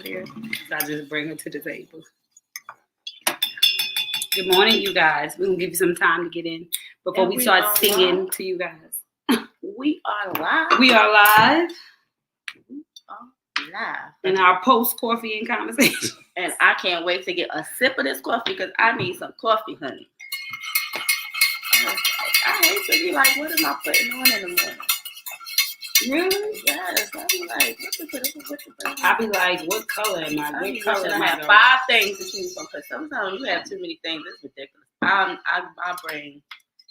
Here, I just bring her to the table. Good morning, you guys. We're gonna give you some time to get in before we start singing to you guys. We are live. We are live. We are live. In our post coffee and conversation. And I can't wait to get a sip of this coffee because I need some coffee, honey. I hate to be like, what am I putting on in the morning? Really? Yes. I be like, what to put? I be like, what color am I? What color am I? I have 5 things to choose from because sometimes you have too many things. It's ridiculous. My brain.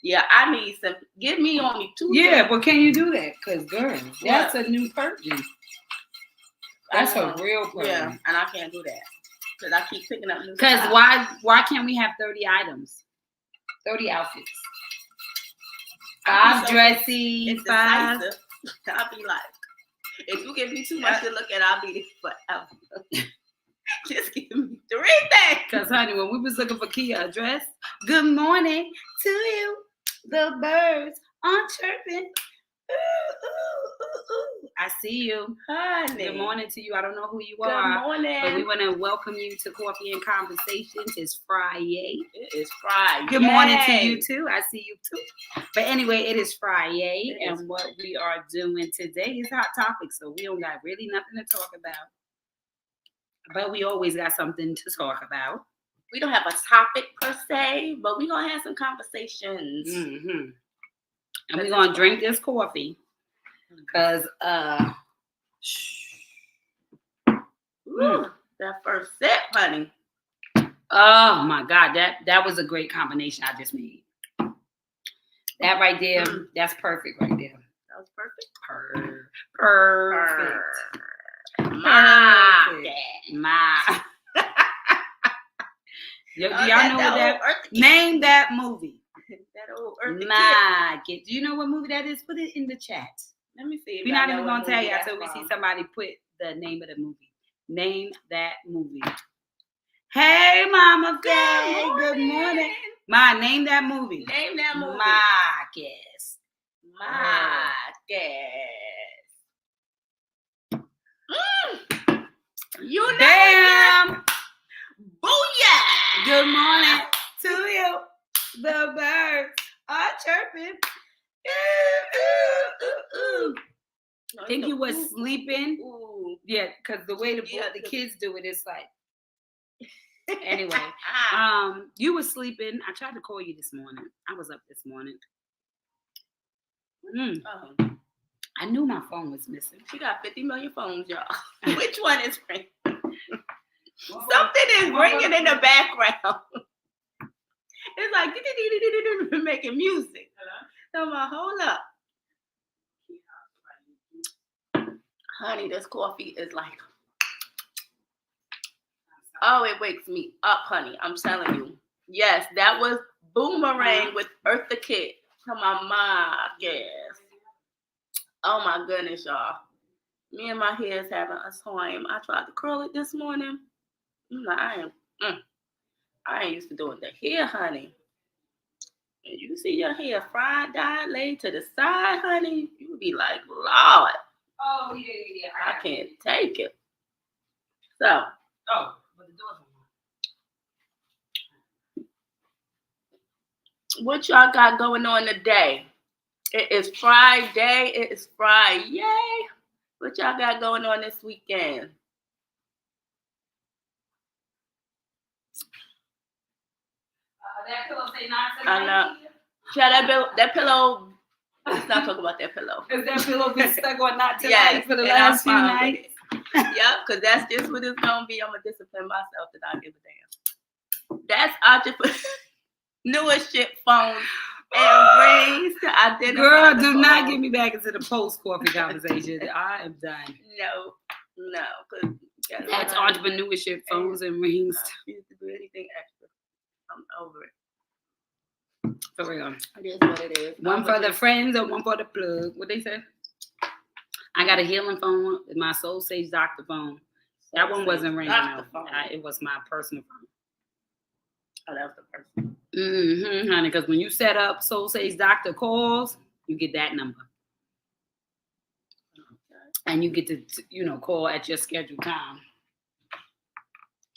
Yeah, I need some. Give me only 2. Yeah, things. But can you do that? Because girl, that's a new purchase. That's a real purchase. Yeah, and I can't do that because I keep picking up new. Because why can't we have 30 items, 30 outfits, 5 dressy, 5. I'll be like, if you give me too much to look at, I'll be there forever. Just give me 3 things. Because, honey, when we was looking for Kia a dress, good morning to you. The birds are chirping. Ooh, ooh, ooh, ooh. I see you. Honey. Good morning to you. I don't know who you are. Good morning. But we want to welcome you to Coffee and Conversations. It's Friday. It is Friday. Good morning to you, too. I see you, too. But anyway, it is Friday. And what we are doing today is hot topics. So we don't got really nothing to talk about. But we always got something to talk about. We don't have a topic per se, but we're going to have some conversations. Mm-hmm. And we're going to drink this coffee. Because, that first sip, honey. Oh, my God. That was a great combination I just made. That right there, that's perfect right there. That was perfect? Perfect. Y'all know that? Name that movie. That old Earthy Kid. Do you know what movie that is? Put it in the chat. Let me see. We're not even going to tell you until we see somebody put the name of the movie. Name that movie. Hey, Mama Faye. Good morning. Ma, name that movie. Name that movie. My guess. You know. Damn. Booyah. Good morning to you. The birds are chirping. I think you were sleeping. Ooh. Yeah, because the way the kids do it is like. Anyway, you were sleeping. I tried to call you this morning. I was up this morning. I knew my phone was missing. She got 50 million phones, y'all. Which one is ringing? Something is ringing in the background. It's like making music. So I'm like, hold up. Honey, this coffee is like, oh, it wakes me up, honey. I'm telling you. Yes, that was Boomerang with Eartha Kitt. Come on, my guess. Oh my goodness, y'all. Me and my hair is having a time. I tried to curl it this morning. I ain't used to doing the hair, honey. And you see your hair fried, dyed, laid to the side, honey. You be like, Lord. Oh, yeah. I can't take it. So. Oh, but the door's on. What y'all got going on today? It is Friday. It is Friday. What y'all got going on this weekend? That pillow say not tonight. I know. Yeah, that pillow. Let's not talk about that pillow. Because that pillow been stuck on not tonight for the last few nights. Yep, because that's just what it's gonna be. I'm gonna discipline myself to not give a damn. That's entrepreneur newest shit phones and rings to identify. Girl, do not get me back into the post coffee conversation. I am done. No, because that's entrepreneurship, phones and rings. I used to do anything extra. I'm over it. For real. It is what it is. One for the friends or one for the plug. What they say? I got a healing phone. My Soul Sage Doctor phone. That one wasn't ringing out. It was my personal phone. Oh, that was the person. Mm-hmm, honey. Because when you set up Soul Sage Doctor calls, you get that number. Okay. And you get to, call at your scheduled time.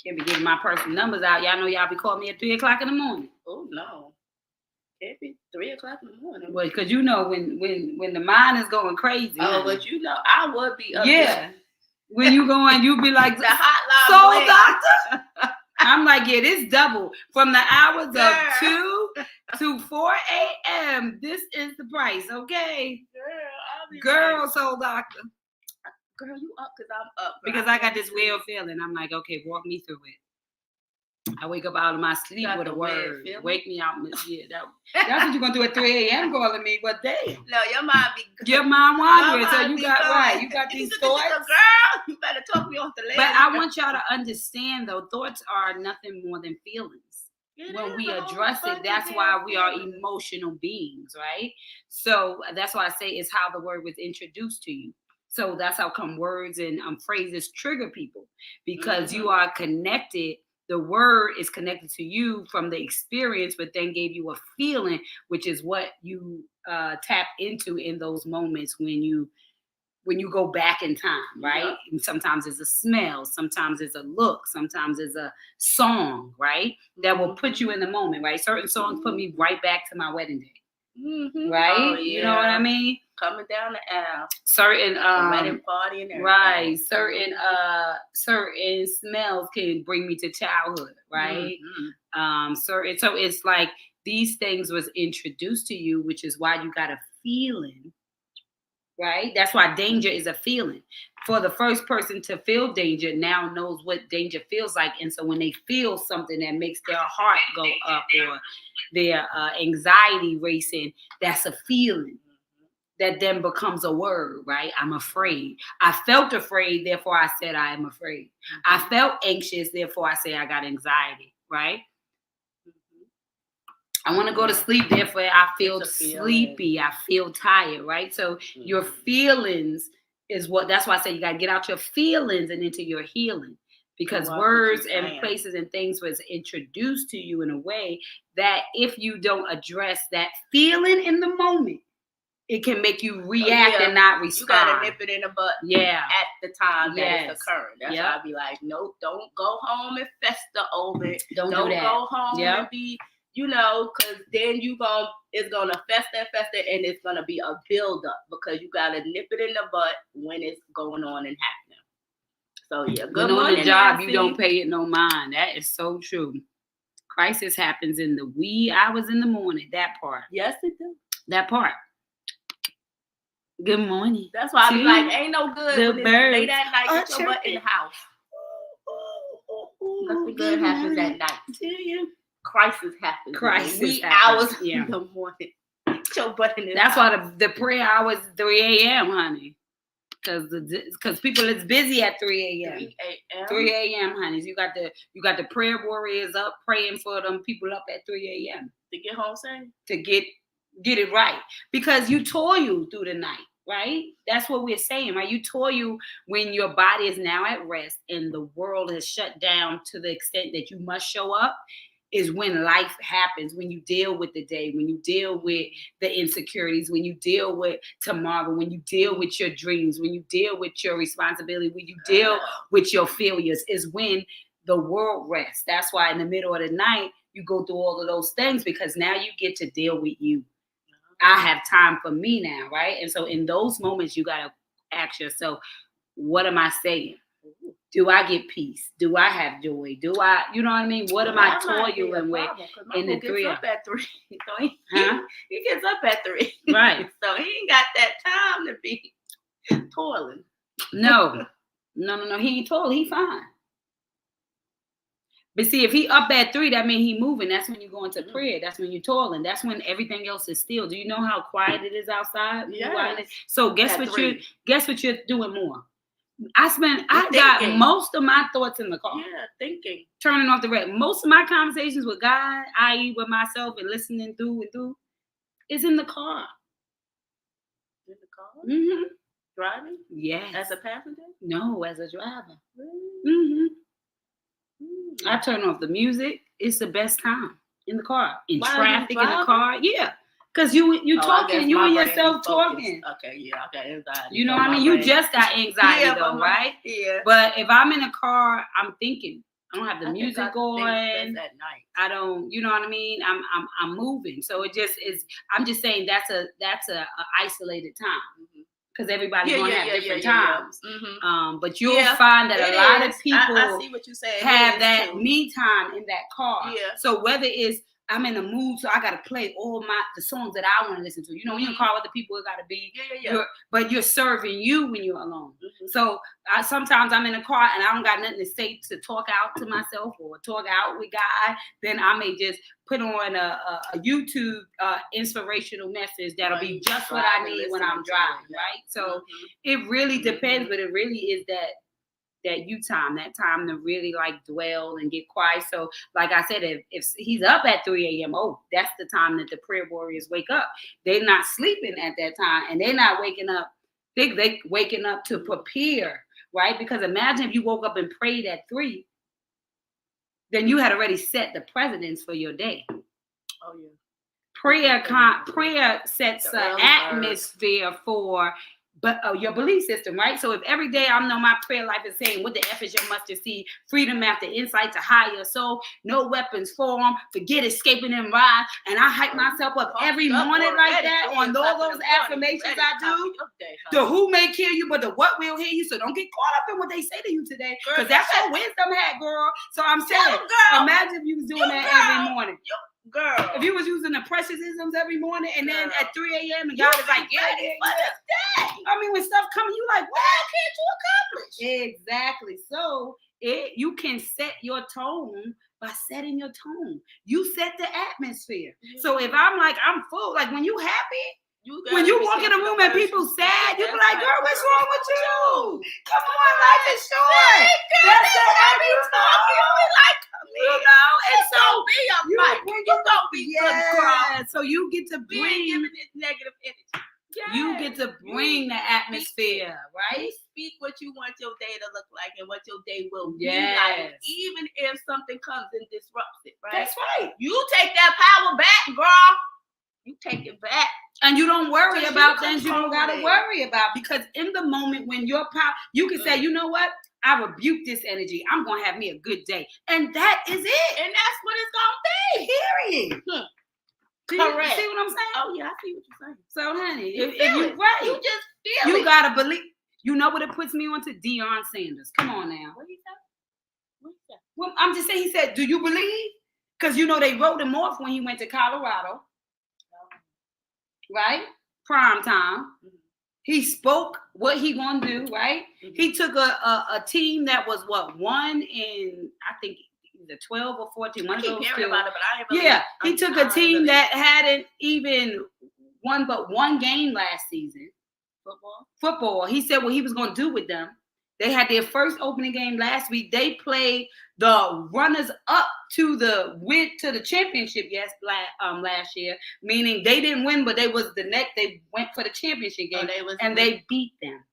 Can't be giving my personal numbers out. Y'all know y'all be calling me at 3 o'clock in the morning. Oh no. Can't be 3 o'clock in the morning. Well, because you know when the mind is going crazy. Oh, but you know, I would be up yeah. When you going, you be like, the hotline. Soul Doctor. I'm like, yeah, this double from the hours Girl. of 2 to 4 a.m. This is the price, okay? Girl, Soul Doctor. Girl, you up because I'm up. Girl. Because I got this weird feeling. I'm like, okay, walk me through it. I wake up out of my sleep with a word. Wake me out. Yeah, that's what you're going to do at 3 a.m. calling me. But damn. No, your mind be... Your mind wandering. So you got right. You got these thoughts. Girl, you better talk me off the ledge. But I want y'all to understand, though, thoughts are nothing more than feelings. When we address it, that's why we are emotional beings, right? So that's why I say it's how the word was introduced to you. So that's how come words and phrases trigger people, because you are connected. The word is connected to you from the experience, but then gave you a feeling, which is what you tap into in those moments when you go back in time, right? Yeah. And sometimes it's a smell, sometimes it's a look, sometimes it's a song, right? That will put you in the moment, right? Certain songs put me right back to my wedding day, right? Oh, yeah. You know what I mean? Coming down the aisle. Certain wedding party and everything. Right. Certain smells can bring me to childhood, right? So it's like these things was introduced to you, which is why you got a feeling. Right? That's why danger is a feeling. For the first person to feel danger now knows what danger feels like. And so when they feel something that makes their heart go up or their anxiety racing, that's a feeling that then becomes a word, right? I'm afraid. I felt afraid, therefore I said I am afraid. I felt anxious, therefore I say I got anxiety, right? I want to go to sleep, therefore I feel sleepy. I feel tired, right? So your feelings is that's why I say you got to get out your feelings and into your healing, because words and places and things was introduced to you in a way that if you don't address that feeling in the moment, it can make you react and not respond. You got to nip it in the butt at the time that it's occurring. That's why I be like, no, don't go home and fester over it. Don't do that. Go home and be... You know, because then it's gonna fester and fester, and it's gonna be a buildup because you gotta nip it in the butt when it's going on and happening. So yeah, good morning. On the job, Nancy. You don't pay it no mind. That is so true. Crisis happens in the wee hours in the morning. That part. Yes, it does. That part. Good morning. That's why I be like, ain't no good when it's late at night. Get your butt in the house. Nothing good happens at night. Do you? Crisis happens. Hours in the morning. Get your butt in the That's why the prayer hours 3 a.m., honey. Because people is busy at 3 a.m. 3 a.m., honey. You got the prayer warriors up praying for them people up at 3 a.m. To get home safe? To get it right. Because you toil through the night, right? That's what we're saying, right? You toil when your body is now at rest and the world has shut down to the extent that you must show up. Is when life happens, when you deal with the day, when you deal with the insecurities, when you deal with tomorrow, when you deal with your dreams, when you deal with your responsibility, when you deal with your failures, is when the world rests. That's why in the middle of the night, you go through all of those things, because now you get to deal with you. I have time for me now, right? And so in those moments, you got to ask yourself, what am I saying? Do I get peace? Do I have joy? Do I, you know what I mean? What am I toiling with in the 3? He gets up at 3. So he gets up at 3. Right. So he ain't got that time to be toiling. No. He ain't toiling. He fine. But see, if he up at 3, that means he moving. That's when you go into prayer. That's when you're toiling. That's when everything else is still. Do you know how quiet it is outside? Yeah. So guess what you're doing more? I got most of my thoughts in the car. Yeah, thinking. Turning off the radio. Most of my conversations with God, i.e. with myself and listening through, is in the car. In the car? Mm-hmm. Driving? Yes. As a passenger? No, as a driver. Really? Mm-hmm. I turn off the music. It's the best time in the car. In traffic, in the car. Yeah. Because you talking, you and yourself talking. Okay, yeah, I got anxiety. You know what I mean? You just got anxiety though, right? Yeah. But if I'm in a car, I'm thinking. I don't have the I think music I think going. that's at night. I don't, you know what I mean? I'm moving. So it just is. I'm just saying that's a isolated time because everybody's gonna have different times. But you'll find that a lot of people I see what you're saying. have that me time in that car. Yeah. So whether it's I'm in a mood, so I gotta play all the songs that I want to listen to. You know, when you in a car with the people, it gotta be. But you're serving you when you're alone. So sometimes I'm in a car and I don't got nothing to say to talk out to myself or talk out with God. Then I may just put on a YouTube inspirational message that'll be just what I need when I'm driving, right? So it really depends, but it really is that you time, that time to really like dwell and get quiet. So like I said, if he's up at 3 a.m., that's the time that the prayer warriors wake up. They're not sleeping at that time and they're not waking up. They waking up to prepare, right? Because imagine if you woke up and prayed at 3, then you had already set the precedence for your day. Oh yeah. Prayer sets an atmosphere for your belief system, right? So if every day I know my prayer life is saying, what the F is your mustard seed, freedom after insight to higher soul, no weapons form, forget escaping and rise, and I hype myself up every morning like that on all those affirmations I do. The who may kill you, but the what will heal you. So don't get caught up in what they say to you today, because that's what wisdom had, girl. So I'm saying, imagine if you was doing that every morning. Girl, if you was using the precious isms every morning and then at 3 a.m. and God is like, yeah. I mean, when stuff coming, you like, what can't you accomplish? Exactly. So you can set your tone by setting your tone. You set the atmosphere. So if I'm like, I'm full, like when you happy, when you walk in a room and people sad, you be like, girl, what's wrong with you? Come on, life is short. That's the happy talk. You know, and so you gonna be good. So you get to bring giving this negative energy. You get to bring the atmosphere, right? You speak what you want your day to look like and what your day will be like, even if something comes and disrupts it, right? That's right. You take that power back, girl. You take it back. And you don't worry about things you don't got to worry about, because in the moment when your power, you can say, you know what? I rebuke this energy. I'm going to have me a good day. And that is it. And that's what it's going to be. Period. Correct. See what I'm saying? Oh, yeah, I see what you're saying. So, honey, you just feel you got to believe. You know what it puts me on to? Deion Sanders. Come on now. What did he say? Well, I'm just saying, he said, do you believe? Because, you know, they wrote him off when he went to Colorado. Right? Prime time. He spoke what he gonna do, right? He took a team that was won in, I think, either 12 or 14. One of those two. About it, but I ain't really, he took a team that hadn't even won but one game last season. Football. He said what he was gonna do with them. They had their first opening game last week. They played the runners up to the championship last year, meaning they didn't win, but they went for the championship game, they beat them.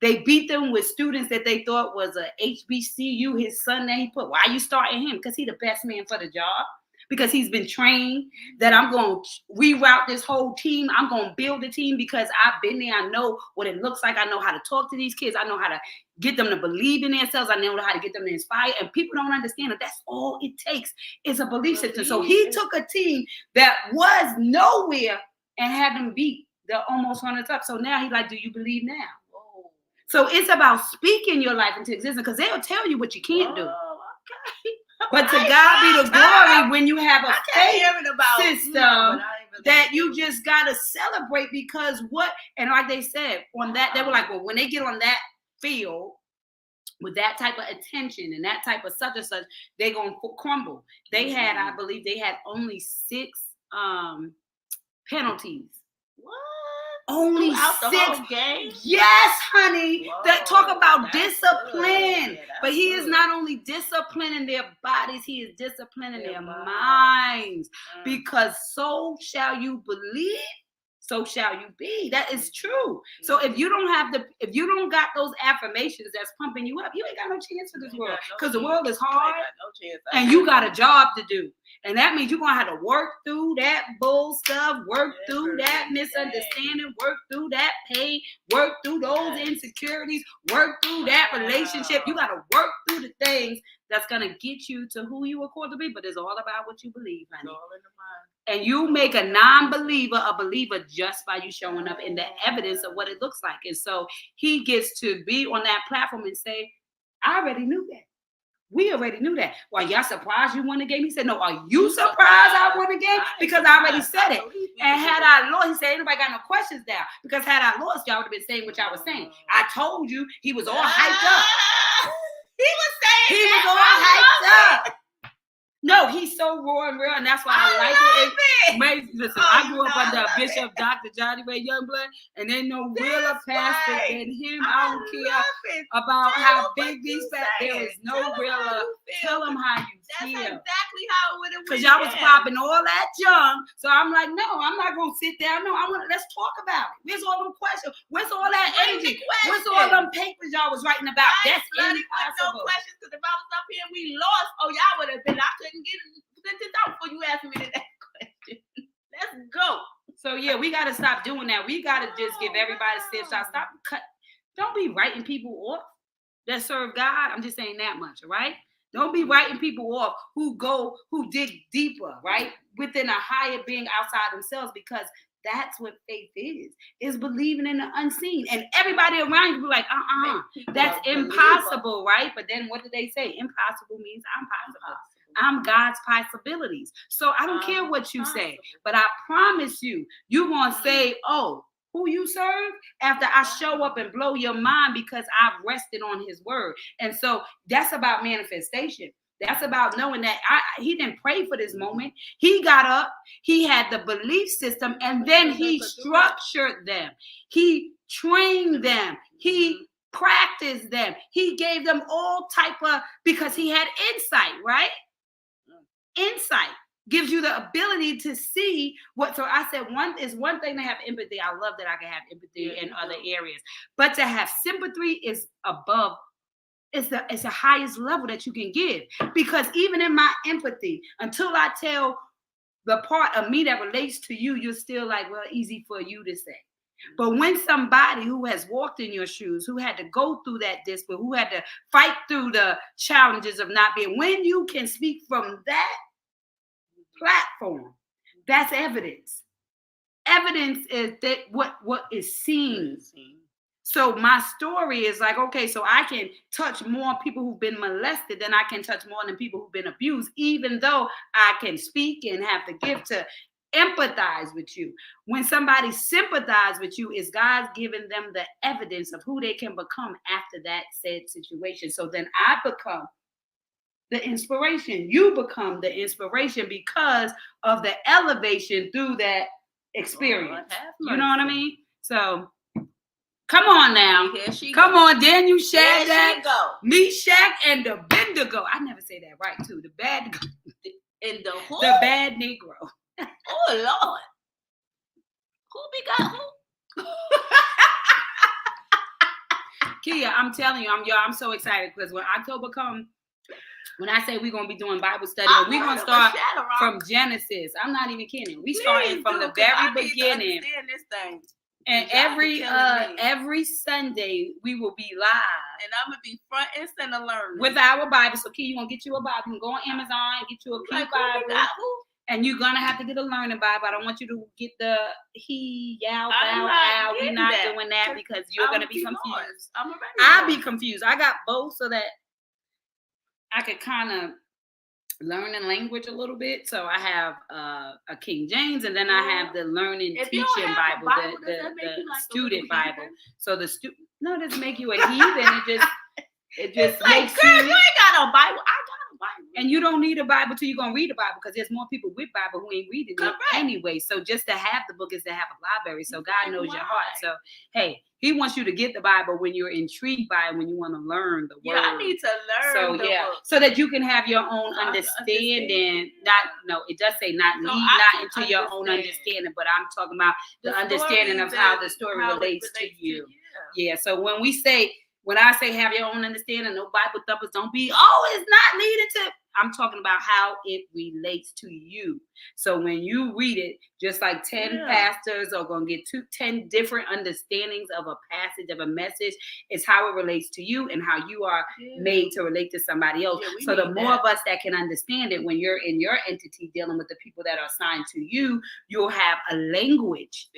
They beat them with students that they thought was a HBCU. His son that he put. Why are you starting him? Because he's the best man for the job. Because he's been trained that I'm going to reroute this whole team. I'm going to build a team because I've been there. I know what it looks like. I know how to talk to these kids. I know how to get them to believe in themselves. I know how to get them to inspire. And people don't understand that that's all it takes is a belief system. So he took a team that was nowhere and had them beat the almost runners up. So now he's like, do you believe now? Whoa. So it's about speaking your life into existence, because they'll tell you what you can't do. Okay. But to God be the glory when you have a faith system that you just got to celebrate, because and like they said on that, they were like, well, when they get on that field with that type of attention and that type of such and such, they're going to crumble. They had, I believe they had only 6 penalties. What? Only throughout 6 the whole game? Yes, honey. Whoa, that talk about discipline. Yeah, but he is not only disciplining their bodies, he is disciplining their minds. Because so shall you believe, so shall you be. That is true. So if you don't got those affirmations that's pumping you up, you ain't got no chance for this world. Because the world is hard and you got a job to do. And that means you're going to have to work through that bull stuff, work through that misunderstanding, work through that pain, work through those insecurities, work through that relationship. You got to work through the things that's going to get you to who you were called to be. But it's all about what you believe, honey. It's all in the mind. And you make a non-believer a believer just by you showing up in the evidence of what it looks like. And so he gets to be on that platform and say, I already knew that. We already knew that. Well, y'all surprised you won the game? He said, no, are you surprised I won the game? Because I already said it. And had I lost, he said, ain't nobody got no questions now. Because had I lost, y'all would have been saying what y'all was saying. I told you he was all hyped up. He was saying he was all hyped up. No, he's so raw and real, and that's why I like it. Listen, I grew up under Bishop Dr. Johnny Ray Youngblood, and there's no realer pastor than him. I don't care about how big these pastors. There is no realer. Tell them how you feel. That's exactly how it would have been. Because y'all was popping all that junk, so I'm like, no, I'm not gonna sit there. No, let's talk about it. Where's all them questions? Where's all that energy? Where's all them papers y'all was writing about? That's impossible. No questions, because if I was up here and we lost, y'all would have been. I couldn't get it out before you asked me that question. Let's go. So yeah, we gotta stop doing that. We gotta just give everybody a stiff shot. Don't be writing people off that serve God. I'm just saying that much, all right? Don't be writing people off who dig deeper, right? Within a higher being outside themselves, because that's what faith is believing in the unseen. And everybody around you be like, that's impossible, right? But then what do they say? Impossible means I'm possible. I'm God's possibilities. So I don't care what you say, but I promise you, you're going to say, oh, who you serve after I show up and blow your mind because I've rested on his word. And so that's about manifestation. That's about knowing that he didn't pray for this moment. He got up, he had the belief system, and then he structured them. He trained them. He practiced them. He gave them all type of, because he had insight, right? Insight gives you the ability to see what. So I said, one thing to have empathy. I love that I can have empathy in other areas, but to have sympathy is above. It's the highest level that you can give, because even in my empathy, until I tell the part of me that relates to you, you're still like, well, easy for you to say. But when somebody who has walked in your shoes, who had to go through that discipline, who had to fight through the challenges of not being, when you can speak from that platform, that's evidence. Evidence is that what is seen. So my story is like, okay, so I can touch more people who've been molested than I can touch more than people who've been abused, even though I can speak and have the gift to empathize with you. When somebody sympathizes with you, is God's giving them the evidence of who they can become after that said situation. So then I become the inspiration. You become the inspiration because of the elevation through that experience. You know what I mean? So come on now. Come on, then you Shadrach, Meshach, and the Abednego. I never say that right, too. The bad and the who? The bad Negro. Oh Lord. Who we got who? Kia, I'm telling you, I'm so excited because when October comes, when I say we're gonna be doing Bible study, we're gonna start from Genesis. I'm not even kidding. We starting from the very beginning. This thing. And every Sunday we will be live. And I'm gonna be front and center learning with our Bible. So Key, you gonna get you a Bible. You can go on Amazon and get you a cute Bible. And you're gonna have to get a learning Bible. I don't want you to get the bow. We're not doing that because you're gonna be confused. I'll be confused. I got both so that I could kind of learn the language a little bit. So I have a King James, and then I have the learning teaching Bible, the student Bible. So the no, it doesn't make you a heathen. It just like, makes girl, you ain't got no Bible. I got a Bible. And you don't need a Bible till you're gonna read the Bible, because there's more people with Bible who ain't reading it anyway. So just to have the book is to have a library. So God knows your heart. So hey, He wants you to get the Bible when you're intrigued by it, when you want to learn the word. Yeah, I need to learn. So so that you can have your own understanding. It does say not into your own understanding, but I'm talking about the understanding of how the story relates to you. Yeah. So when I say have your own understanding, no Bible thumpers, don't be, it's not needed to. I'm talking about how it relates to you. So when you read it, just like 10 pastors are going to get 10 different understandings of a passage, of a message, it's how it relates to you and how you are made to relate to somebody else. So the more of us that can understand it, when you're in your entity dealing with the people that are assigned to you, you'll have a language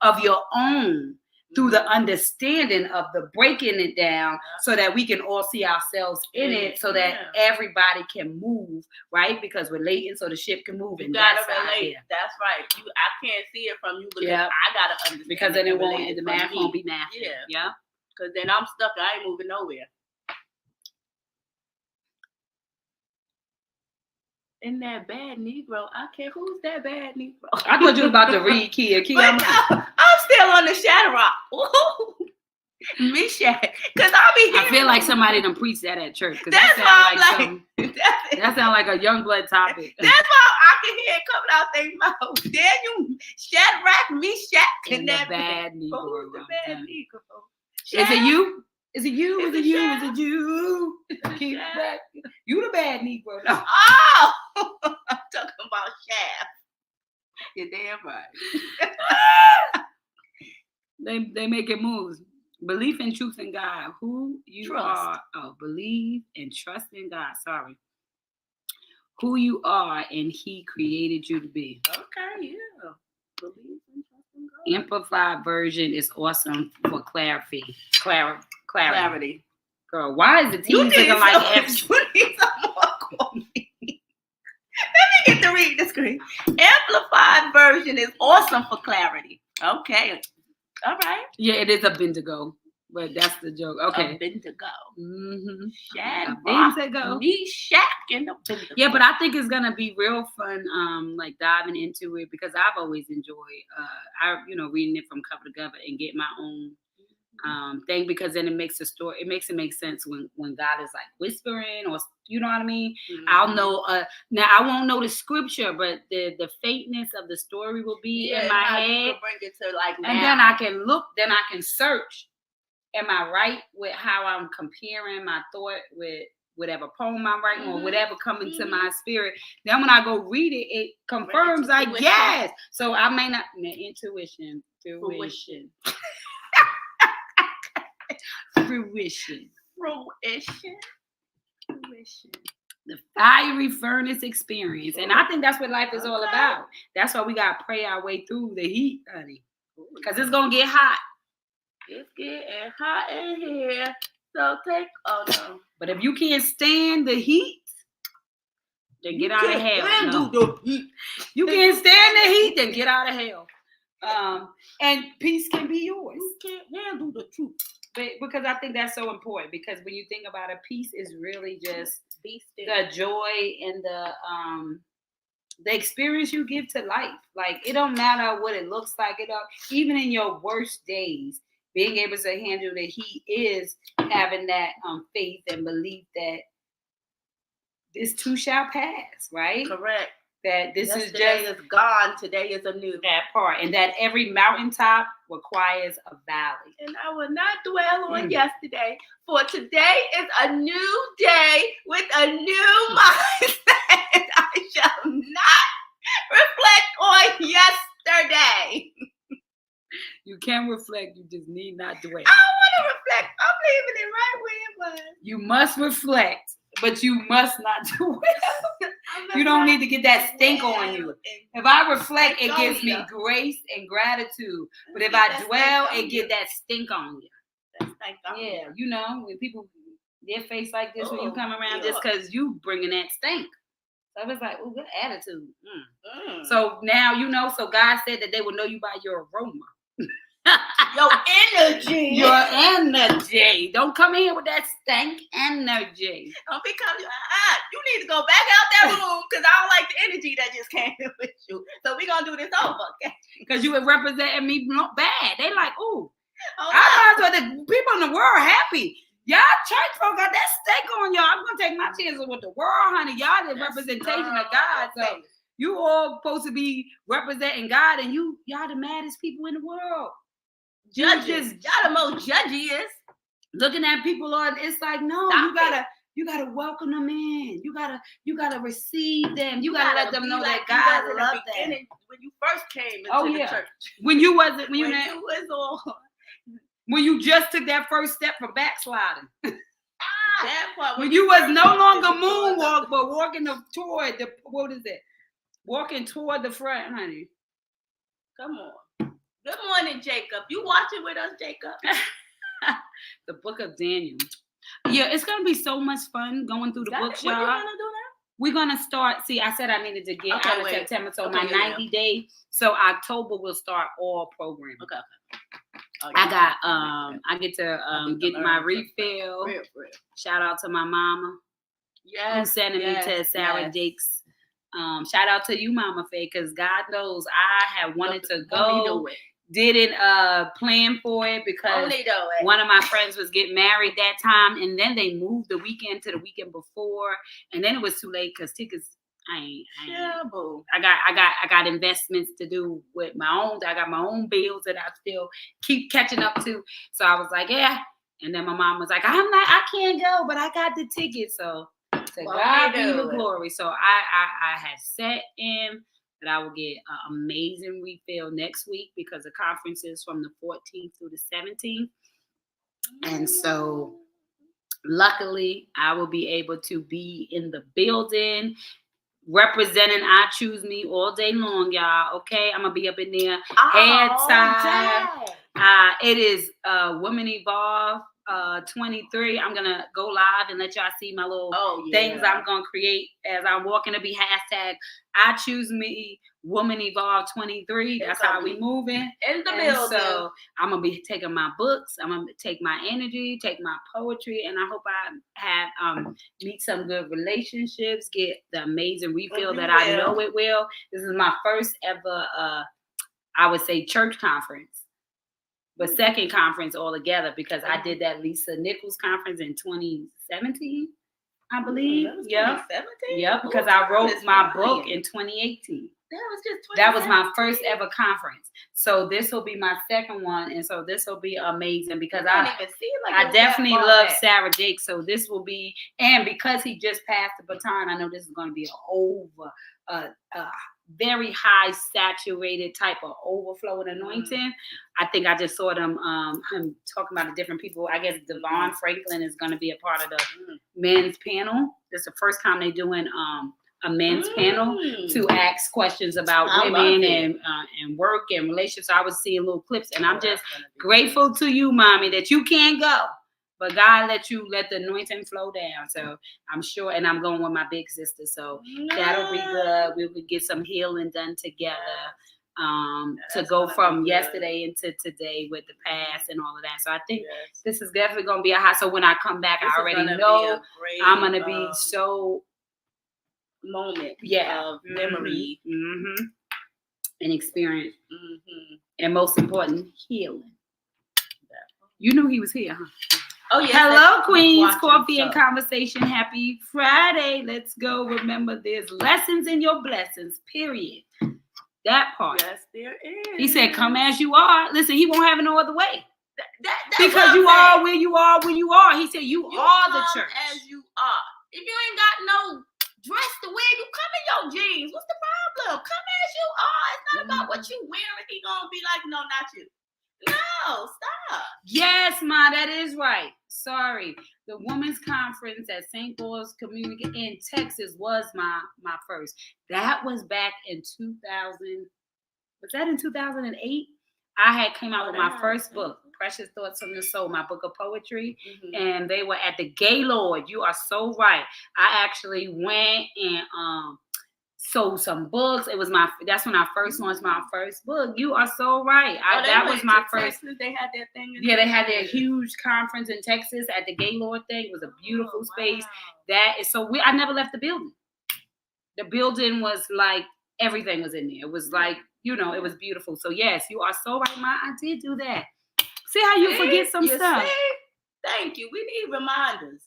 of your own through the understanding of the breaking it down so that we can all see ourselves in it so that everybody can move, right? Because relating so the ship can move. You gotta relate. That's right. I can't see it from you because I gotta understand. Because then the math won't be math. Yeah. Because then I'm stuck. I ain't moving nowhere. And that bad Negro, I can't. Who's that bad Negro? I thought you were about to read Kia. I'm still on the Shadow Rock. Meshach, because I'll be. I feel like somebody done preached that at church. That's that sounds like a young blood topic. That's why I can hear it coming out their mouth. Daniel, Shadrach, Meshach, and that bad Negro. Who's the bad Negro? Is it you? Is it you? Is it you? Is it you? Keep back. You the bad Negro. No. Oh, I'm talking about Shaft. You're damn right. They making moves. Belief and truth in God. Who you are. Oh, believe and trust in God. Sorry. Who you are and He created you to be. Okay, yeah. Believe and trust in God. Amplified version is awesome for clarity. Clarity. Girl, why is the T looking like F? You need some more coffee. Let me get to read the screen. Amplified version is awesome for clarity. Okay. All right. Yeah, it is a Bendigo, but that's the joke. Okay. A Bendigo. Mm-hmm. Bendigo. Meshach and a Bendigo. Yeah, but I think it's gonna be real fun, like diving into it because I've always enjoyed, reading it from cover to cover and get my own thing because then it makes the story. It makes it make sense when God is like whispering or you know what I mean. Mm-hmm. I'll know. Now I won't know the scripture, but the faintness of the story will be in my head. You can bring it to like now. And then I can look. Then I can search. Am I right with how I'm comparing my thought with whatever poem I'm writing or whatever coming to my spirit? Then when I go read it, it confirms like yes. So I may not intuition. Fruition. The fiery furnace experience. And I think that's what life is all about. That's why we got to pray our way through the heat, honey. Because it's going to get hot. It's getting hot in here. So But if you can't stand the heat, then get out of hell. You can't stand the heat, then get out of hell. And peace can be yours. You can't handle the truth. But because I think that's so important. Because when you think about it, peace is really just the joy and the experience you give to life. Like it don't matter what it looks like. Even in your worst days, being able to handle the heat is having that faith and belief that this too shall pass. Right? Correct. That this yesterday is gone. Today is a new part, and that every mountaintop requires a valley. And I will not dwell on yesterday, for today is a new day with a new mindset. I shall not reflect on yesterday. You can reflect. You just need not dwell. I don't want to reflect. I'm leaving it right where it was. You must reflect. But you must not dwell. You don't need to get that stink on you. If I reflect, it gives me grace and gratitude. But if I dwell, it get that stink on you. Yeah, when people, their face like this when you come around just because you bringing that stink. So it's like, good attitude. So now, so God said that they will know you by your aroma. Your energy. Your energy. Don't come in with that stank energy. Don't be coming. You need to go back out that room because I don't like the energy that just came in with you. So we're going to do this over, okay? Because you were representing me bad. They like, I thought the people in the world happy. Y'all church folk got that steak on y'all. I'm going to take my chances with the world, honey. Y'all the representation of God. So you all supposed to be representing God and y'all the maddest people in the world. Judges, y'all the most judgiest. Looking at people on, it's like, no, you gotta You gotta welcome them in. You gotta receive them. You gotta let them know that like God you was loves in the them. beginning when you first came into the church. When you was when you just took that first step from backsliding. That part when you was no longer moonwalk, but walking toward the walking toward the front, honey. Come on. Good morning, Jacob. You watching with us, Jacob? The book of Daniel. Yeah, it's gonna be so much fun going through the books, y'all. What you gonna do now? We're gonna start. See, I said I needed to get out of September, so my 90 days. So October will start all programming. Okay. Oh, yeah. I get to get my refill. Real. Shout out to my mama. Yes. Who sent me to Sarah Jakes. Shout out to you, Mama Faye, because God knows I have wanted to go. Didn't plan for it because one of my friends was getting married that time, and then they moved the weekend to the weekend before, and then it was too late because tickets. I got investments to do with my own. I got my own bills that I still keep catching up to. So I was like, yeah. And then my mom was like, I can't go, but I got the ticket. So to God be the glory. So I had set in that I will get an amazing refill next week because the conference is from the 14th through the 17th. And so luckily I will be able to be in the building representing I Choose Me all day long, y'all. Okay, I'm gonna be up in there. Head tie. It is Women Evolve 23. I'm gonna go live and let y'all see my little things I'm gonna create as I'm walking. To be hashtag I Choose Me Woman Evolve 23. That's how we moving in the building. So I'm gonna be taking my books. I'm gonna take my energy, take my poetry, and I hope I have meet some good relationships, get the amazing refill that I know it will. This is my first ever I would say church conference. But second conference altogether because I did that Lisa Nichols conference in 2017, I believe. Yeah, because I wrote my book in 2018. That was my first ever conference. So this will be my second one, and so this will be amazing because I definitely love Sarah Jakes. So this will be, and because he just passed the baton, I know this is going to be very high saturated type of overflow and anointing. I think I just saw him talking about the different people. I guess Devon Franklin is going to be a part of the men's panel. This is the first time they're doing a men's panel to ask questions about women and work and relationships. So I was seeing little clips, and I'm just grateful to you, Mommy, that you can't go. But God let the anointing flow down. So I'm sure, and I'm going with my big sister. So that'll be good. We will get some healing done together to go from yesterday into today with the past and all of that. So I think this is definitely going to be a high. So when I come back, I already know I'm going to be so moment of memory and experience. And most important, healing. You knew he was here, huh? Oh, yes. Hello, Queens. Coffee and conversation. Happy Friday. Let's go. Remember, there's lessons in your blessings, period. That part. Yes, there is. He said, come as you are. Listen, he won't have it no other way. Because you are where you are when you are. He said, you are the church. As you are. If you ain't got no dress to wear, you come in your jeans. What's the problem? Come as you are. It's not about what you wearing. He gonna be like, no, not you. No, stop. Yes, Ma, that is right. Sorry. The women's conference at St. Paul's Community in Texas was my first. That was back in 2000. Was that in 2008? I had came out with my first book, Precious Thoughts from the Soul, my book of poetry. And they were at the Gaylord. You are so right. I actually went and sold some books. That's when I first launched my first book. You are so right. That was my first. Texas, they had their thing. They had their huge conference in Texas at the Gaylord thing. It was a beautiful space. That is so. I never left the building. The building was like everything was in there. It was like it was beautiful. So yes, you are so right, Ma. I did do that. See how you forget some stuff. See? Thank you. We need reminders.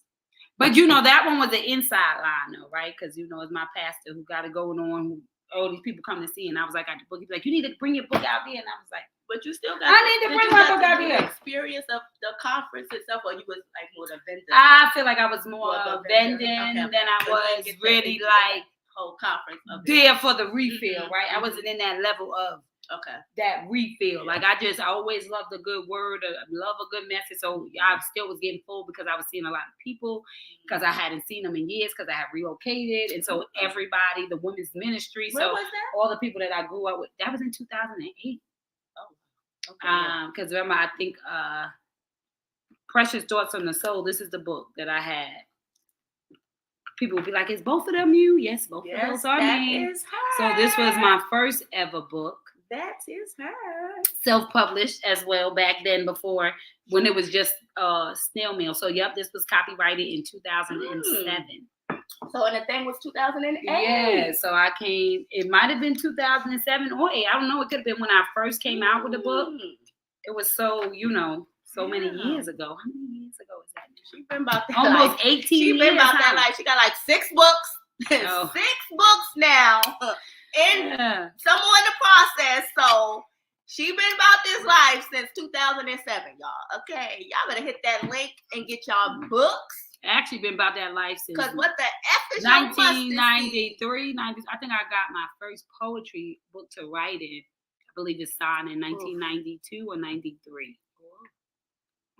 But that one was the inside line though, right? Because it's my pastor who got it going on. All these people come to see, and I was like, I got the book. He's like, you need to bring your book out there, and I was like, But you still got. I need to bring my book out here. Experience of the conference itself, or you was like more the vendor? I feel like I was more vending okay. than I was really like whole conference there for the refill, right? I wasn't in that level of that refill. Like I always loved a good word, love a good message. So I still was getting full because I was seeing a lot of people because I hadn't seen them in years because I had relocated, and so everybody, the women's ministry. Where so was that? all the people that I grew up with, that was in 2008. Because remember, I think Precious Thoughts on the Soul. This is the book that I had. People would be like, "Is both of them you?" Yes, both of those are me. So this was my first ever book. That is her. Self-published as well back then, before when it was just snail mail. So this was copyrighted in 2007. So and the thing was 2008. Yeah, so I came. It might have been 2007 or 8. I don't know. It could have been when I first came out with the book. It was so many years ago. How many years ago is that? She's been about that almost 18 years. She's been about that life. She got like 6 books. 6 books now. And some more in the process. So she been about this life since 2007, y'all. Okay, y'all better hit that link and get y'all books. Actually been about that life since because what the F is 1993, 90. I think I got my first poetry book to write in. I believe it's signed in 1992 or 93.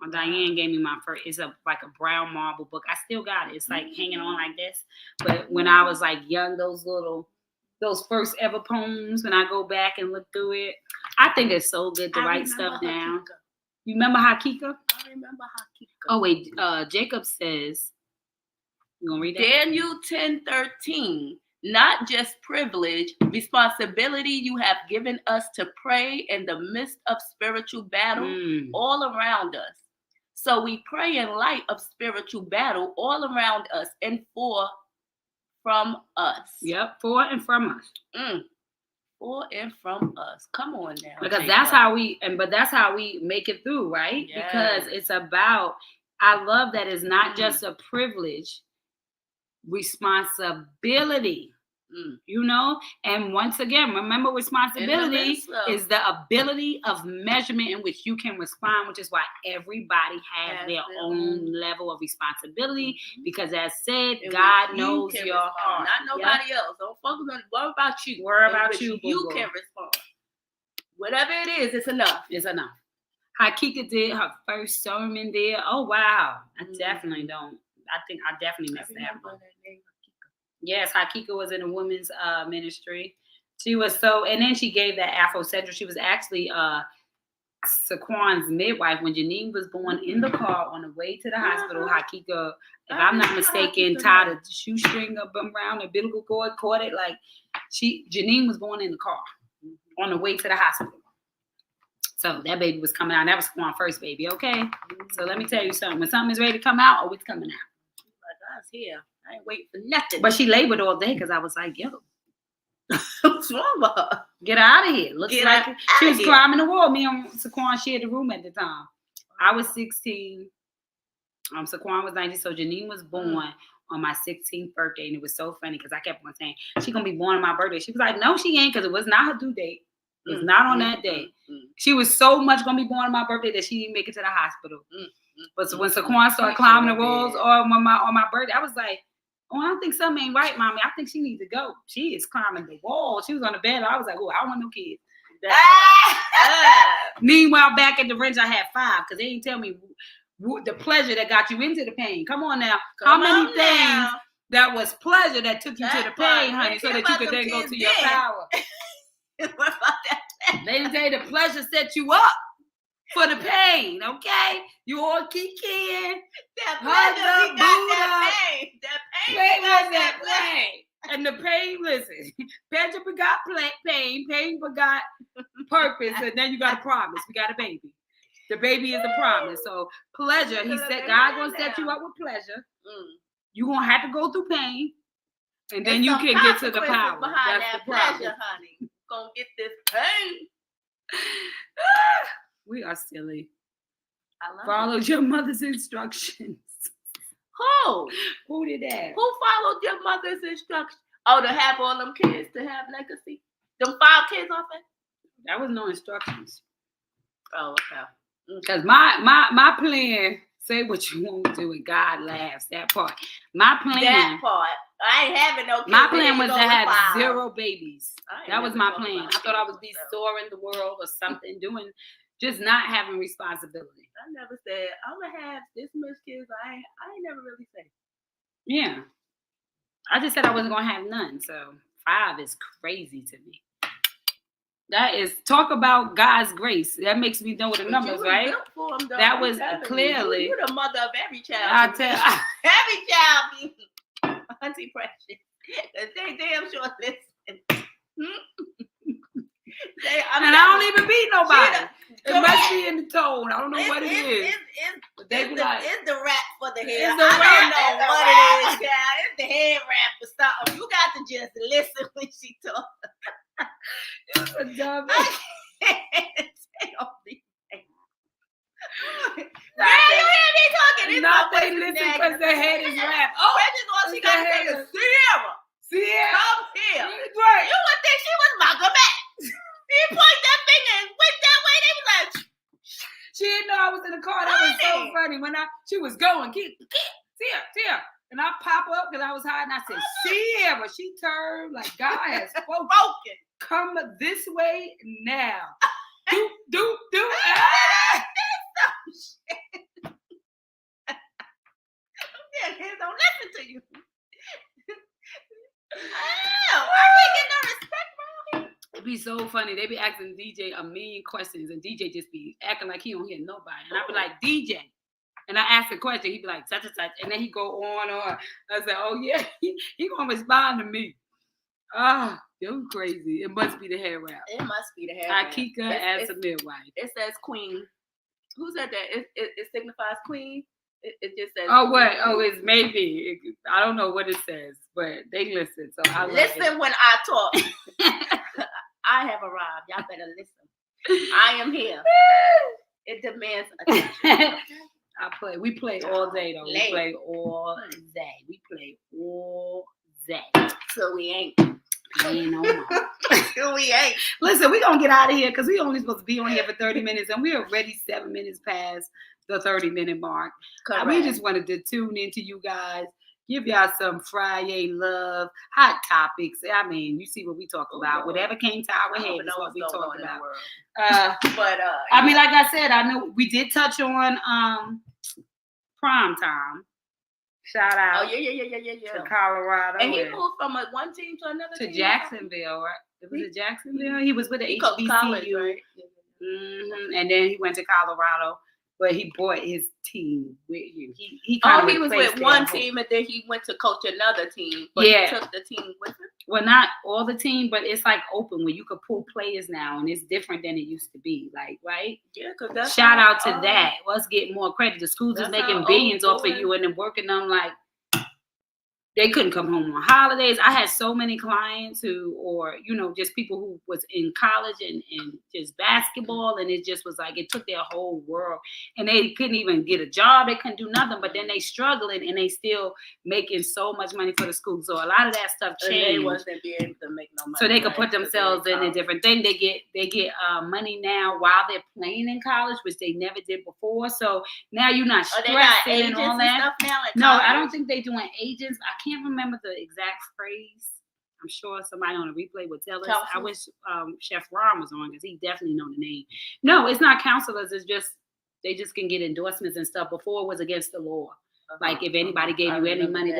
Well, Diane gave me my first. It's like a brown marble book. I still got it. It's like hanging on like this. But when I was like young, those first ever poems. When I go back and look through it, I think it's so good to write stuff down. You remember Hakika? I remember Hakika. Oh wait, Jacob says, you gonna read that? Daniel 10:13. Not just privilege, responsibility you have given us to pray in the midst of spiritual battle all around us. So we pray in light of spiritual battle all around us and from us. Yep, for and from us. For and from us. Come on now. Because that's how we make it through, right? Yes. Because it's about, I love that it's not just a privilege, responsibility. And once again, remember, responsibility is the ability of measurement in which you can respond, which is why everybody has their own level of responsibility. Because as said, God knows your heart. Not nobody else. Don't focus on it. Worry about you. Worry about you. You can respond. Whatever it is, it's enough. It's enough. Hakika did her first sermon there. Oh, wow. I definitely don't. I think I definitely missed that one. Yes, Hakika was in a women's ministry. She was and then she gave that Afrocentric. She was actually Saquon's midwife when Janine was born in the car on the way to the hospital. Hakika, if I'm not mistaken, tied a shoestring up around the umbilical cord, caught it. Like Janine was born in the car on the way to the hospital. So that baby was coming out. That was Saquon's first baby, okay? So let me tell you something. When something is ready to come out, it's coming out. Like us here. I ain't waiting for nothing. But she labored all day because I was like, yo. What's wrong with her? Get out of here. Looks like she was climbing the wall. Me and Saquon shared the room at the time. I was 16. Saquon was 19. So Janine was born on my 16th birthday. And it was so funny because I kept on saying, she's going to be born on my birthday. She was like, no, she ain't, because it was not her due date. It was not on that day. She was so much going to be born on my birthday that she didn't make it to the hospital. But when Saquon started climbing the walls on my birthday, I was like, oh, I don't think something ain't right, mommy. I think she needs to go. She is climbing the wall. She was on the bed. I was like, oh, I don't want no kids. Meanwhile, back at the ranch, I had 5 because they didn't tell me the pleasure that got you into the pain. Come on now. How many things that was pleasure that took you to the pain, honey, so that you could then go to your power? What about that? They didn't tell you the pleasure set you up for the pain, okay? You all kicking. That pleasure, we got that pain. That pain was that pain. And the pain, listen, pleasure begot pain, pain begot purpose, and then you got a promise. We got a baby. The baby is a promise. So pleasure, he said, God gonna set you up with pleasure. You're gonna have to go through pain, and then you can get to the power. That's the pleasure, honey. Gonna get this pain. We are silly. Follow your mother's instructions. Who did that? Who followed your mother's instructions? Oh, to have all them kids, to have legacy. Them 5 kids off it? That was no instructions. Oh, okay. Because my plan, say what you want to do and God laughs, that part. My plan. That part. I ain't having no kids. My plan was to have 0 babies. That was my plan. I thought I would be soaring the world or something, doing, just not having responsibility. I never said, I'm going to have this much kids. I ain't never really said. Yeah. I just said I wasn't going to have none. So 5 is crazy to me. That is, talk about God's grace. That makes me know the numbers, right? That was clearly. You're the mother of every child. I tell every child be Auntie Precious. They damn sure listen. And I don't even beat nobody. It must be in the tone. I don't know what it is. It's the rap for the head. I don't know what it is, child. It's the head rap or something. You got to just listen when she talks. It's a dumb. I can't say all these things. Man, you hear me talking? Not they listen because their head is rap. Oh, Precious, all she got to say is Sierra. Sierra. Come here. Right. You would think she was Malcolm X. He point that finger and went that way. They was like, she didn't know I was in the car. That was so funny. When she was going, Sierra. And I pop up because I was hiding. I said, Sierra. She turned like God has spoken. Come this way now. Do. Kids don't listen to you. I can't get no respect from him. It'd be so funny. They be asking DJ a million questions, and DJ just be acting like he don't hear nobody. And I be like, DJ. And I ask a question, he'd be like, such and such. And then he go on. I said, oh, yeah, he going to respond to me. Ah, you're crazy. It must be the hair wrap. It must be the hair wrap. Akika as a midwife. It says queen. Who said that? It signifies queen? It just says. Oh, what? Oh, it's maybe. I don't know what it says, but they listen. So I listen when I talk. I have arrived. Y'all better listen. I am here. It demands attention. We play all day though. Late. We play all day. So we ain't. We ain't no more. So we ain't. Listen, we're gonna get out of here because we only supposed to be on here for 30 minutes and we're already 7 minutes past the 30-minute mark. We just wanted to tune into you guys, give y'all some Friday love, hot topics. I mean, you see what we talk about. Whatever came to our head is what we talk about. But I mean, like I said, I know we did touch on prime time. Shout out. Oh yeah. To Colorado. And he moved from one team to another to team. Jacksonville, right? It was at Jacksonville. He was with the HBCU. College, right? Mm-hmm. And then he went to Colorado, but he brought his team with him. He was with one team, and then he went to coach another team. But he took the team with him. Well, not all the team, but it's like open where you could pull players now, and it's different than it used to be. Like, right? Yeah, because that's shout out to that. Let's get more credit. The schools is making billions off of you, and then working them like they couldn't come home on holidays. I had so many clients just people who was in college and just basketball, and it just was like it took their whole world, and they couldn't even get a job. They couldn't do nothing, but then they struggling, and they still making so much money for the school. So a lot of that stuff changed. They wasn't being able to make no money. So they could put themselves in a different thing. They get money now while they're playing in college, which they never did before. So now you're not stressing and all that. No, I don't think they're doing agents. I can't remember the exact phrase. I'm sure somebody on the replay would tell us. Counselors? I wish Chef Ron was on because he definitely know the name. No, it's not counselors. It's just they just can get endorsements and stuff. Before it was against the law. Like if anybody gave you any money,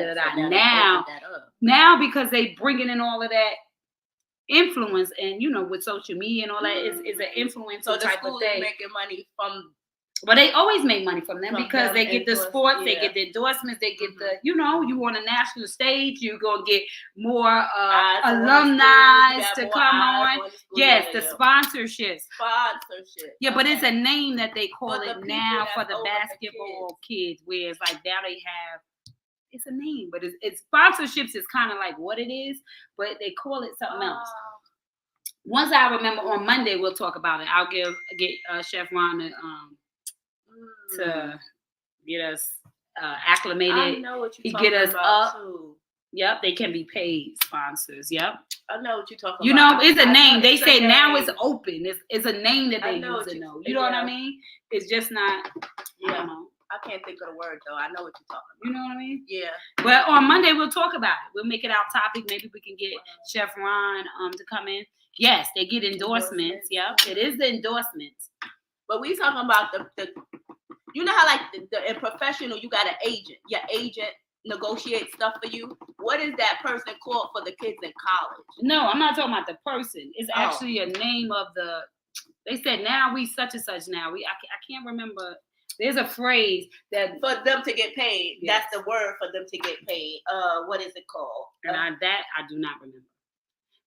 now because they bringing in all of that influence and with social media and all that is an influencer type of thing. Making money from. But they always make money from them because they get the sports, they get the endorsements, they get the, you on a national stage, you're going to get more alumni to come on. Yes, the sponsorships. Yeah, but it's a name that they call it now for the basketball kids, where it's like now they have, it's a name, but it's sponsorships is kind of like what it is, but they call it something else. Once I remember on Monday, we'll talk about it. I'll get Chef Ron to get us acclimated. I know what he get us up. Too. Yep, they can be paid sponsors. Yep. I know what you're talking You about. know, it's a name. They say name. now it's open. It's a name that they use to know. You know what I yeah. mean? It's just not. Yeah. I don't know. I can't think of the word though. I know what you're talking about. You know what I mean? Yeah. But on Monday we'll talk about it. We'll make it our topic. Maybe we can get Chef Ron to come in. Yes, they get endorsements. Yep, it is the endorsements. But we talking about the you know how like in professional you got an agent. Your agent negotiates stuff for you. What is that person called for the kids in college? No, I'm not talking about the person. It's actually a name of the. They said now we such and such. Now I can't remember. There's a phrase that for them to get paid. Yes. That's the word for them to get paid. What is it called? And I do not remember.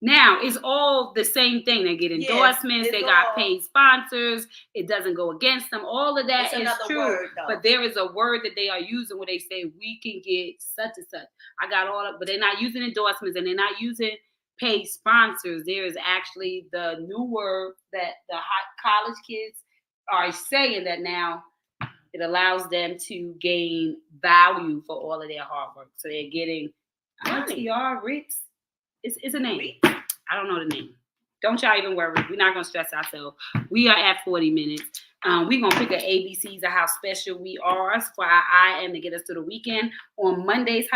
Now it's all the same thing. They get endorsements. Yes, they got paid sponsors. It doesn't go against them. All of that is true. Word, but there is a word that they are using where they say we can get such and such. I got all of, but they're not using endorsements and they're not using paid sponsors. There is actually the new word that the college kids are saying that now it allows them to gain value for all of their hard work. So they're getting ITR Ritz. It's a name. I don't know the name. Don't y'all even worry. We're not going to stress ourselves. We are at 40 minutes. We're going to pick the ABCs of how special we are for our IM to get us to the weekend. On Mondays,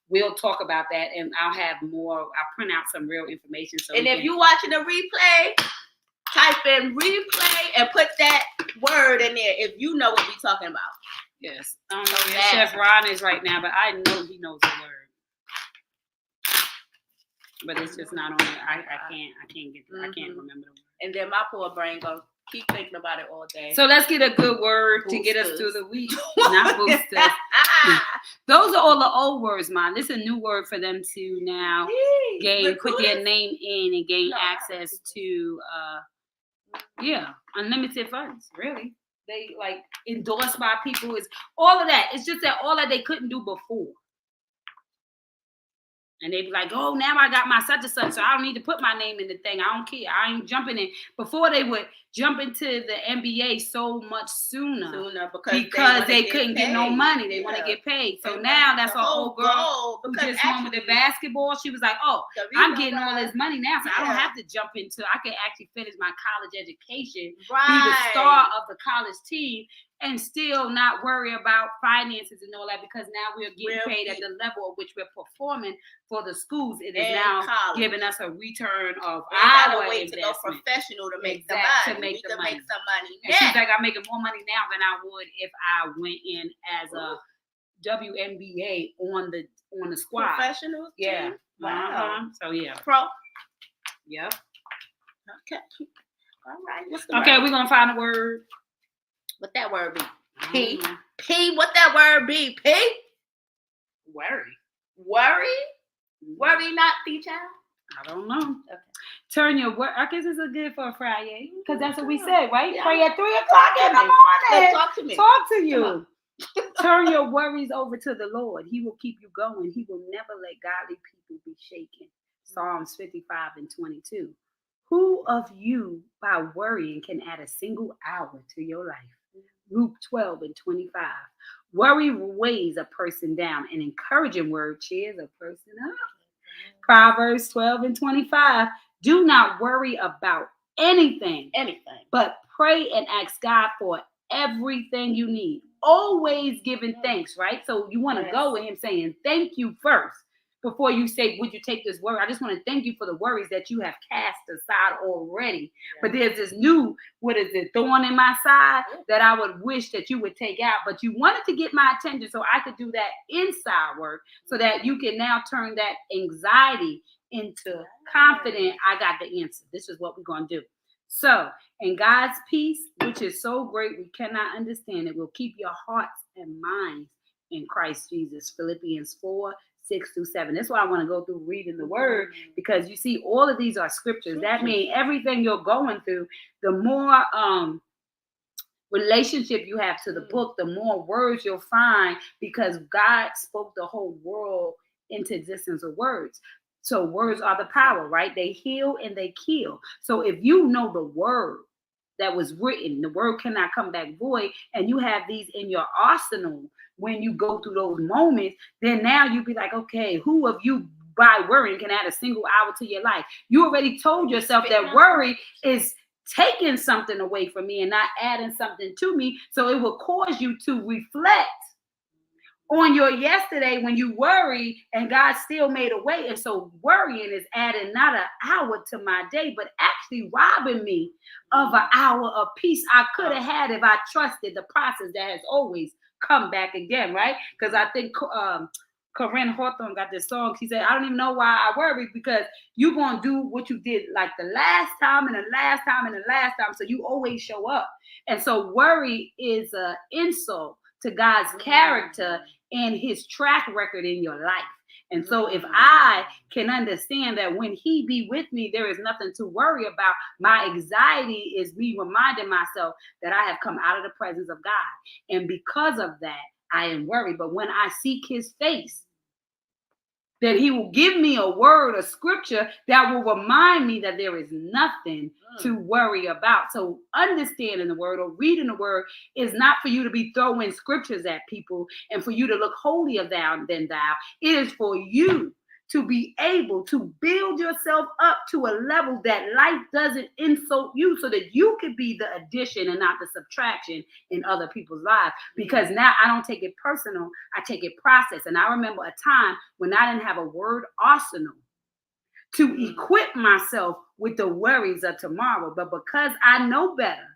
we'll talk about that, and I'll have more. I'll print out some real information. So and if you're watching the replay, type in replay and put that word in there if you know what we're talking about. Yes. I don't know where Chef Ron is right now, but I know he knows the word. But it's just not on it. I can't get I can't remember the word. And then my poor brain goes keep thinking about it all day. So let's get a good word to get us through the week. Not boosters. Those are all the old words, man. This is a new word for them to now put their name in and gain access to unlimited funds. Really. They like endorsed by people. Is all of that. It's just that all that they couldn't do before. And they'd be like, oh, now I got my such and such, so I don't need to put my name in the thing. I don't care. I ain't jumping in. Before they would jump into the NBA so much sooner because they couldn't get no money. They want to get paid. So now that's an old girl who just won with the basketball. She was like, oh, I'm getting all this money now, so I don't have to jump into. I can actually finish my college education, be the star of the college team, and still not worry about finances and all that because now we're getting paid at the level at which we're performing for the schools. It is now giving us a return of our investment. To go professional to make the money. Make some money. And she's like, I'm making more money now than I would if I went in as a WNBA on the squad. Professional? Yeah. Wow. So yeah. Pro. Yep. Okay. All right. What's the word? We're gonna find a word. What that word be? P. P. What that word be? P. Worry. Worry. Worry not, teacher. I don't know. Okay. Turn your word. I guess it's a good for a Friday because that's what we said, right? Yeah. Pray at 3 o'clock in the morning. Let's talk to me. Talk to you. Turn your worries over to the Lord. He will keep you going. He will never let godly people be shaken. Psalms 55:22. Who of you by worrying can add a single hour to your life? Luke 12:25. Worry weighs a person down. An encouraging word cheers a person up. Proverbs 12:25. Do not worry about anything. But pray and ask God for everything you need. Always giving thanks, right? So you want to go with him saying thank you first before you say, would you take this worry? I just want to thank you for the worries that you have cast aside already. Yeah. But there's this new, thorn in my side that I would wish that you would take out. But you wanted to get my attention so I could do that inside work so that you can now turn that anxiety into confident, I got the answer. This is what we're going to do. So, and God's peace, which is so great we cannot understand it, will keep your hearts and minds in Christ Jesus. Philippians 4:6-7. That's why I want to go through reading the word, because you see all of these are scriptures. That means everything you're going through, the more relationship you have to the book, the more words you'll find, because God spoke the whole world into existence with words. So words are the power, right? They heal and they kill. So if you know the word, that was written. The word cannot come back void. And you have these in your arsenal when you go through those moments. Then now you be like, okay, who of you by worrying can add a single hour to your life? You already told yourself that worry is taking something away from me and not adding something to me. So it will cause you to reflect on your yesterday when you worry and God still made a way. And so worrying is adding not an hour to my day, but actually robbing me of an hour of peace I could have had if I trusted the process that has always come back again, right? Because I think Corinne Hawthorne got this song. She said, I don't even know why I worry, because you're going to do what you did like the last time and the last time and the last time. So you always show up. And so worry is an insult to God's character and his track record in your life. And so if I can understand that when he be with me, there is nothing to worry about, my anxiety is me reminding myself that I have come out of the presence of God. And because of that, I am worried. But when I seek his face, that he will give me a word, a scripture that will remind me that there is nothing to worry about. So understanding the word or reading the word is not for you to be throwing scriptures at people and for you to look holier than thou. It is for you to be able to build yourself up to a level that life doesn't insult you, so that you could be the addition and not the subtraction in other people's lives. Because now I don't take it personal, I take it process. And I remember a time when I didn't have a word arsenal to equip myself with the worries of tomorrow. But because I know better,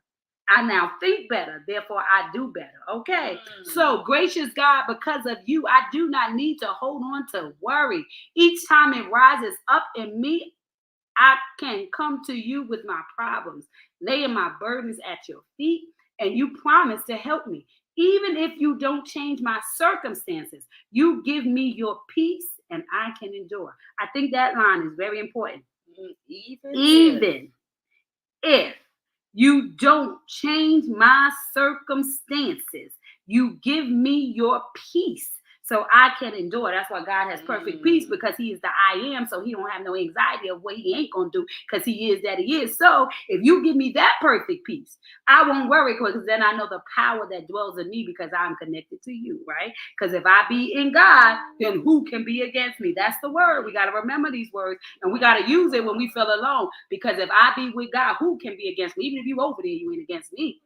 I now think better, therefore I do better. Okay. So gracious God, because of you, I do not need to hold on to worry. Each time it rises up in me, I can come to you with my problems, laying my burdens at your feet, and you promise to help me. Even if you don't change my circumstances, you give me your peace and I can endure. I think that line is very important. Even if you don't change my circumstances, you give me your peace so I can endure. That's why God has perfect peace, because he is the I am. So he don't have no anxiety of what he ain't going to do, because he is that he is. So if you give me that perfect peace, I won't worry, because then I know the power that dwells in me because I'm connected to you, right? Because if I be in God, then who can be against me? That's the word. We got to remember these words, and we got to use it when we feel alone. Because if I be with God, who can be against me? Even if you over there, you ain't against me.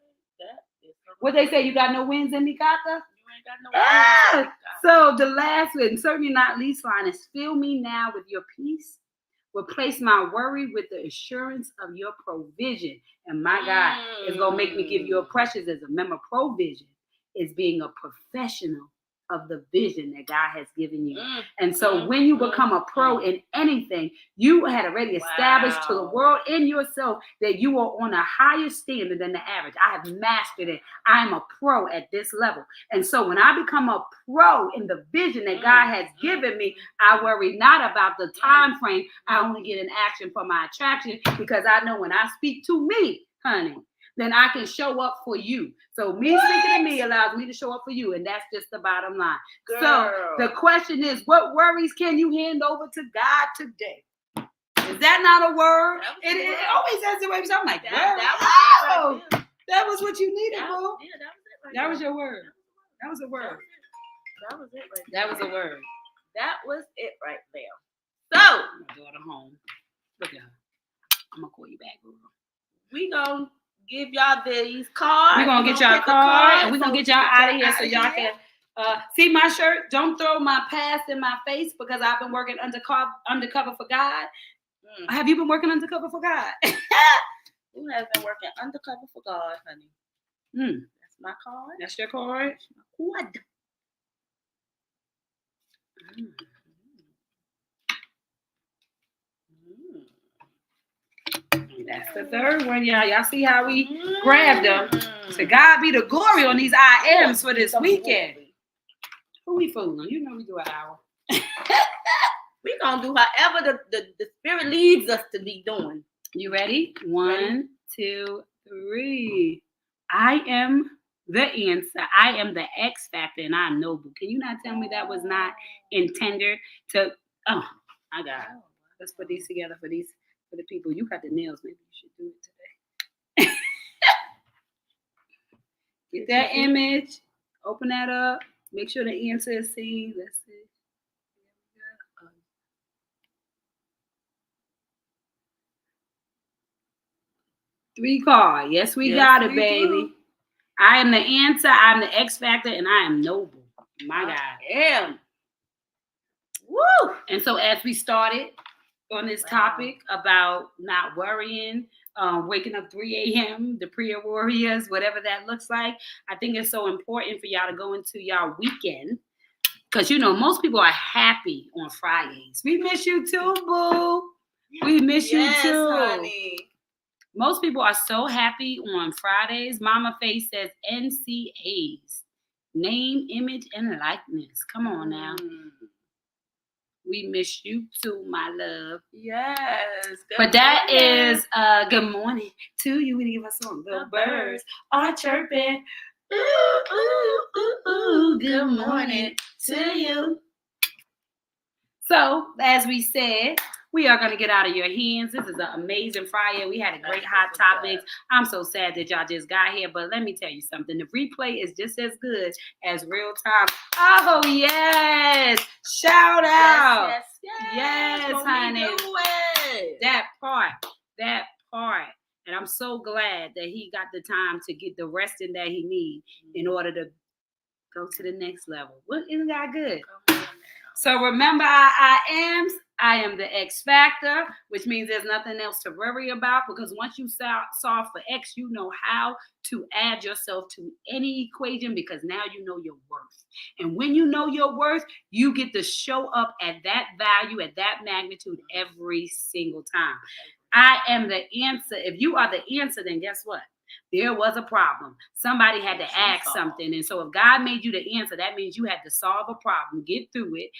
What they say, you got no wins in me, Kata? So the last one, certainly not least line, is fill me now with your peace. Replace my worry with the assurance of your provision. And my God is going to make me give you a precious as a member. Provision is being a professional of the vision that God has given you. And so when you become a pro in anything, you had already established to the world in yourself that you are on a higher standard than the average. I have mastered it. I am a pro at this level. And so when I become a pro in the vision that God has given me, I worry not about the time frame. I only get an action for my attraction, because I know when I speak to me, honey, then I can show up for you. So me speaking to me allows me to show up for you. And that's just the bottom line. Girl. So the question is, what worries can you hand over to God today? Is that not a word? It always has the way. So I'm like, that was what you needed, bro. That was your word. That was a word. That was it right there. That was a word. That was it right there. So, my daughter home. Look at her. I'm going to call you back, girl. We going to give y'all these cards. We're going to get y'all a card, and we're going to get y'all out of here so y'all can see my shirt. Don't throw my past in my face, because I've been working undercover for God. Have you been working undercover for God? Who has been working undercover for God, honey? That's my card. That's your card? What? That's the third one, y'all. Y'all see how we grabbed them? To God be the glory on these I ams for this weekend. Who we fooling? You know we do an hour. We gonna do however the spirit leads us to be doing. You ready? 1, 2, 3. I am the answer. I am the X factor, and I'm noble. Can you not tell me that was not intended to? Oh, I got it. Let's put these together for the people. You got the nails. Maybe you should do it today. Get that image. Open that up. Make sure the answer is seen. Let's see. 3 card. Yes, we got it, baby. Do. I am the answer. I'm the X factor, and I am noble. My God. Damn. Woo! And so as we started on this topic about not worrying, waking up 3 a.m., the prayer warriors, whatever that looks like, I think it's so important for y'all to go into y'all weekend. Because, most people are happy on Fridays. We miss you too, boo. We miss you too. Honey. Most people are so happy on Fridays. Mama Faye says NCAs. Name, image, and likeness. Come on now. We miss you too, my love. Yes. But that is good morning to you. We give us a song. The birds are chirping. Ooh, ooh, ooh, ooh. Good morning to you. So, as we said, we are going to get out of your hands. This is an amazing Friday. We had a great hot topic. I'm so sad that y'all just got here, but let me tell you something. The replay is just as good as real time. Oh, yes. Shout out. Yes, honey. That part. And I'm so glad that he got the time to get the resting that he needs in order to go to the next level. Isn't that good? So remember our I ams. I am the X factor, which means there's nothing else to worry about, because once you solve for X, you know how to add yourself to any equation, because now you know your worth. And when you know your worth, you get to show up at that value, at that magnitude every single time. I am the answer. If you are the answer, then guess what? There was a problem. Somebody had to ask something. And so if God made you the answer, that means you had to solve a problem, get through it,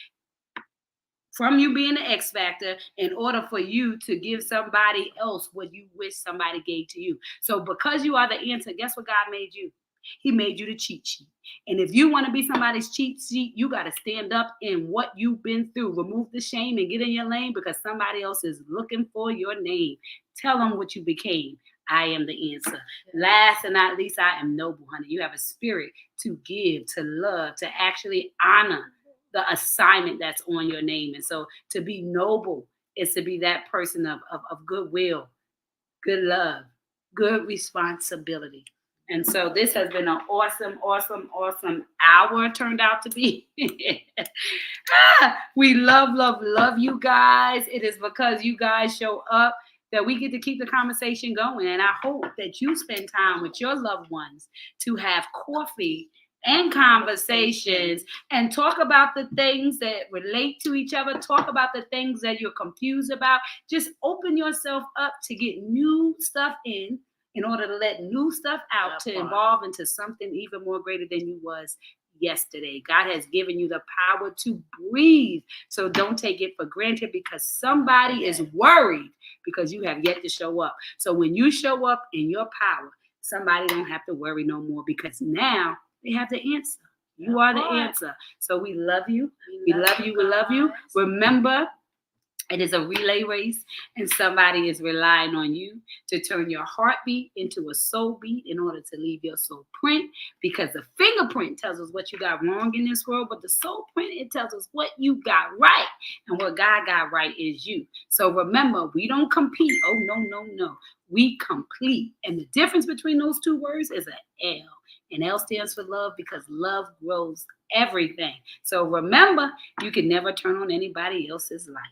from you being the X factor, in order for you to give somebody else what you wish somebody gave to you. So because you are the answer, guess what God made you? He made you the cheat sheet. And if you want to be somebody's cheat sheet, you got to stand up in what you've been through. Remove the shame and get in your lane, because somebody else is looking for your name. Tell them what you became. I am the answer. Last and not least, I am noble, honey. You have a spirit to give, to love, to actually honor the assignment that's on your name. And so to be noble is to be that person of goodwill, good love, good responsibility. And so this has been an awesome hour turned out to be. We love you guys. It is because you guys show up that we get to keep the conversation going. And I hope that you spend time with your loved ones to have coffee and conversations and talk about the things that relate to each other. Talk about the things that you're confused about. Just open yourself up to get new stuff in order to let new stuff out, to evolve into something even more greater than you was yesterday. God has given you the power to breathe. So don't take it for granted, because somebody is worried because you have yet to show up. So when you show up in your power, somebody don't have to worry no more, because now they have the answer. You are the answer. So we love you. We love you. We love you. Remember, it is a relay race, and somebody is relying on you to turn your heartbeat into a soul beat in order to leave your soul print, because the fingerprint tells us what you got wrong in this world, but the soul print, it tells us what you got right. And what God got right is you. So remember, we don't compete. Oh, no. We complete. And the difference between those two words is an L. And L stands for love, because love grows everything. So remember, you can never turn on anybody else's light,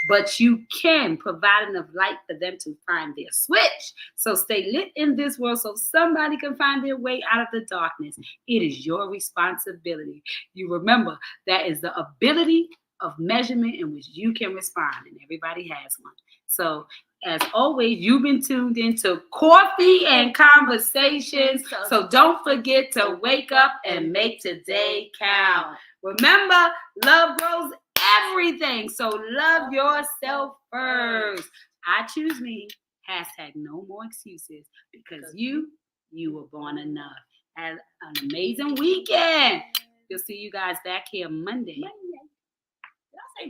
but you can provide enough light for them to find their switch. So stay lit in this world so somebody can find their way out of the darkness. It is your responsibility. You remember, that is the ability of measurement in which you can respond, and everybody has one. So as always, you've been tuned into Coffee and Conversations. So don't forget to wake up and make today count. Remember, love grows everything. So love yourself first. I choose me. # no more excuses, because you were born enough. Have an amazing weekend. We'll see you guys back here Monday.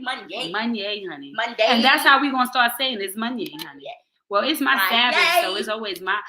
Monday, honey. Monday. And that's how we're going to start saying it's Monday, honey. Well, it's my Sabbath, so it's always my